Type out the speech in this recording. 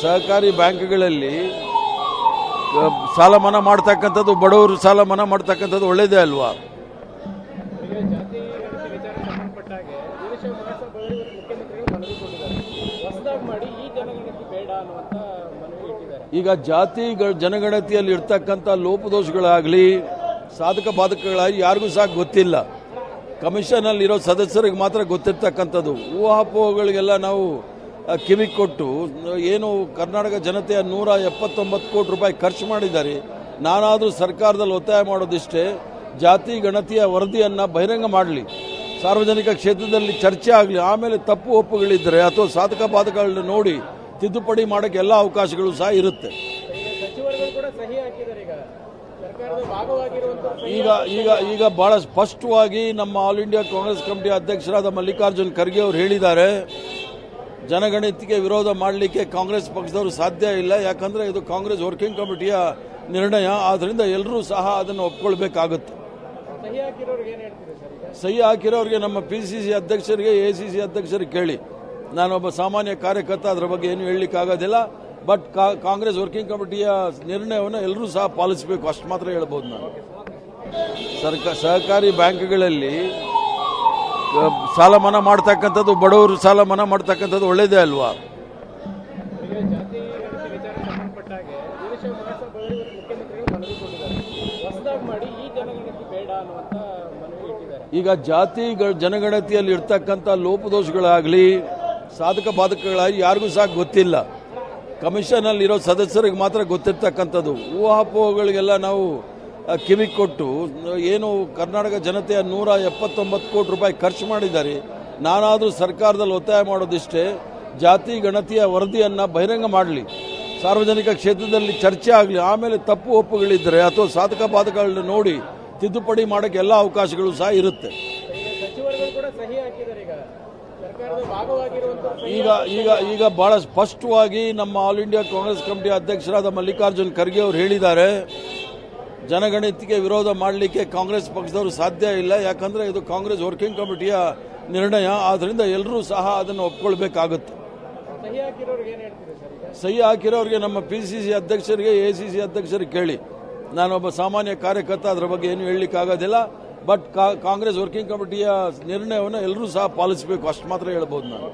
ಸಹಕಾರಿ ಬ್ಯಾಂಕ್ಗಳಲ್ಲಿ ಸಾಲ ಮನ್ನಾ ಮಾಡ್ತಕ್ಕಂಥದ್ದು, ಬಡವರು ಸಾಲ ಮನ್ನಾ ಮಾಡ್ತಕ್ಕಂಥದ್ದು ಒಳ್ಳೇದೇ ಅಲ್ವಾ? ಈಗ ಜಾತಿ ಜನಗಣತಿಯಲ್ಲಿ ಇರ್ತಕ್ಕಂಥ ಲೋಪದೋಷಗಳಾಗಲಿ ಸಾಧಕ ಬಾಧಕಗಳಾಗಿ ಯಾರಿಗೂ ಸಹ ಗೊತ್ತಿಲ್ಲ. ಕಮಿಷನಲ್ಲಿರೋ ಸದಸ್ಯರಿಗೆ ಮಾತ್ರ ಗೊತ್ತಿರ್ತಕ್ಕಂಥದ್ದು. ಊಹಾಪೋಹಗಳಿಗೆಲ್ಲ ನಾವು ಕಿವಿ ಕೊಟ್ಟು ಏನು ಕರ್ನಾಟಕ ಜನತೆಯ 179 ಕೋಟಿ ರೂಪಾಯಿ ಖರ್ಚು ಮಾಡಿದ್ದಾರೆ. ನಾನಾದರೂ ಸರ್ಕಾರದಲ್ಲಿ ಒತ್ತಾಯ ಮಾಡೋದಿಷ್ಟೇ, ಜಾತಿ ಗಣತಿಯ ವರದಿಯನ್ನು ಬಹಿರಂಗ ಮಾಡಲಿ, ಸಾರ್ವಜನಿಕ ಕ್ಷೇತ್ರದಲ್ಲಿ ಚರ್ಚೆ ಆಗಲಿ. ಆಮೇಲೆ ತಪ್ಪು ಒಪ್ಪುಗಳಿದ್ದರೆ ಅಥವಾ ಸಾಧಕ ಬಾಧಕಗಳನ್ನ ನೋಡಿ ತಿದ್ದುಪಡಿ ಮಾಡೋಕ್ಕೆ ಎಲ್ಲ ಅವಕಾಶಗಳು ಸಹ ಇರುತ್ತೆ. ಈಗ ಬಹಳ ಸ್ಪಷ್ಟವಾಗಿ ನಮ್ಮ ಆಲ್ ಇಂಡಿಯಾ ಕಾಂಗ್ರೆಸ್ ಕಮಿಟಿ ಅಧ್ಯಕ್ಷರಾದ ಮಲ್ಲಿಕಾರ್ಜುನ್ ಖರ್ಗೆ ಅವರು ಹೇಳಿದ್ದಾರೆ, ಜನಗಣತಿಗೆ ವಿರೋಧ ಮಾಡಲಿಕ್ಕೆ ಕಾಂಗ್ರೆಸ್ ಪಕ್ಷದವರು ಸಾಧ್ಯ ಇಲ್ಲ. ಯಾಕಂದ್ರೆ ಇದು ಕಾಂಗ್ರೆಸ್ ವರ್ಕಿಂಗ್ ಕಮಿಟಿಯ ನಿರ್ಣಯ. ಆದ್ರಿಂದ ಎಲ್ಲರೂ ಸಹ ಅದನ್ನು ಒಪ್ಕೊಳ್ಬೇಕಾಗುತ್ತೆ. ಸಹಿ ಹಾಕಿರೋರಿಗೆ ನಮ್ಮ PCC ಅಧ್ಯಕ್ಷರಿಗೆ, ACC ಅಧ್ಯಕ್ಷರಿಗೆ ಕೇಳಿ. ನಾನೊಬ್ಬ ಸಾಮಾನ್ಯ ಕಾರ್ಯಕರ್ತ, ಅದರ ಬಗ್ಗೆ ಏನು ಹೇಳಲಿಕ್ಕಾಗೋದಿಲ್ಲ. ಬಟ್ ಕಾಂಗ್ರೆಸ್ ವರ್ಕಿಂಗ್ ಕಮಿಟಿಯ ನಿರ್ಣಯವನ್ನು ಎಲ್ಲರೂ ಸಹ ಪಾಲಿಸಬೇಕು, ಅಷ್ಟು ಮಾತ್ರ ಹೇಳ್ಬೋದು. ನಾನು ಸಹಕಾರಿ ಬ್ಯಾಂಕ್ಗಳಲ್ಲಿ ಸಾಲ ಮನ್ನಾ ಮಾಡ್ತಕ್ಕಂಥದ್ದು, ಬಡವರು ಸಾಲ ಮನ್ನಾ ಮಾಡ್ತಕ್ಕಂಥದ್ದು ಒಳ್ಳೇದೇ ಅಲ್ವಾ? ಈಗ ಜಾತಿ ಜನಗಣತಿಯಲ್ಲಿ ಇರ್ತಕ್ಕಂಥ ಲೋಪದೋಷಗಳಾಗಲಿ ಸಾಧಕ ಬಾಧಕಗಳಾಗಿ ಯಾರಿಗೂ ಸಹ ಗೊತ್ತಿಲ್ಲ. ಕಮಿಷನಲ್ಲಿರೋ ಸದಸ್ಯರಿಗೆ ಮಾತ್ರ ಗೊತ್ತಿರ್ತಕ್ಕಂಥದ್ದು. ಊಹಾಪೋಹಗಳಿಗೆಲ್ಲ ನಾವು ಕಿವಿ ಕೊಟ್ಟು ಏನು ಕರ್ನಾಟಕ ಜನತೆಯ 179 ಕೋಟಿ ರೂಪಾಯಿ ಖರ್ಚು ಮಾಡಿದ್ದಾರೆ. ನಾನಾದರೂ ಸರ್ಕಾರದಲ್ಲಿ ಒತ್ತಾಯ ಮಾಡೋದಿಷ್ಟೇ, ಜಾತಿ ಗಣತಿಯ ವರದಿಯನ್ನು ಬಹಿರಂಗ ಮಾಡಲಿ, ಸಾರ್ವಜನಿಕ ಕ್ಷೇತ್ರದಲ್ಲಿ ಚರ್ಚೆ ಆಗಲಿ. ಆಮೇಲೆ ತಪ್ಪು ಒಪ್ಪುಗಳಿದ್ದರೆ ಅಥವಾ ಸಾಧಕ ಬಾಧಕಗಳನ್ನ ನೋಡಿ ತಿದ್ದುಪಡಿ ಮಾಡೋಕ್ಕೆ ಎಲ್ಲ ಅವಕಾಶಗಳು ಸಹ ಇರುತ್ತೆ. ಈಗ ಬಹಳ ಸ್ಪಷ್ಟವಾಗಿ ನಮ್ಮ ಆಲ್ ಇಂಡಿಯಾ ಕಾಂಗ್ರೆಸ್ ಕಮಿಟಿ ಅಧ್ಯಕ್ಷರಾದ ಮಲ್ಲಿಕಾರ್ಜುನ್ ಖರ್ಗೆ ಅವರು ಹೇಳಿದ್ದಾರೆ, ಜನಗಣತಿಗೆ ವಿರೋಧ ಮಾಡಲಿಕ್ಕೆ ಕಾಂಗ್ರೆಸ್ ಪಕ್ಷದವರು ಸಾಧ್ಯ ಇಲ್ಲ. ಯಾಕಂದ್ರೆ ಇದು ಕಾಂಗ್ರೆಸ್ ವರ್ಕಿಂಗ್ ಕಮಿಟಿಯ ನಿರ್ಣಯ. ಆದ್ರಿಂದ ಎಲ್ಲರೂ ಸಹ ಅದನ್ನು ಒಪ್ಕೊಳ್ಬೇಕಾಗುತ್ತೆ. ಸಹಿ ಹಾಕಿರೋರಿಗೆ ನಮ್ಮ PCC ಅಧ್ಯಕ್ಷರಿಗೆ, ACC ಅಧ್ಯಕ್ಷರಿಗೆ ಕೇಳಿ. ನಾನೊಬ್ಬ ಸಾಮಾನ್ಯ ಕಾರ್ಯಕರ್ತ, ಅದರ ಬಗ್ಗೆ ಏನು ಹೇಳಲಿಕ್ಕಾಗೋದಿಲ್ಲ. ಬಟ್ ಕಾಂಗ್ರೆಸ್ ವರ್ಕಿಂಗ್ ಕಮಿಟಿಯ ನಿರ್ಣಯವನ್ನು ಎಲ್ಲರೂ ಸಹ ಪಾಲಿಸಬೇಕು, ಅಷ್ಟು ಮಾತ್ರ ಹೇಳ್ಬೋದು. ನಾನು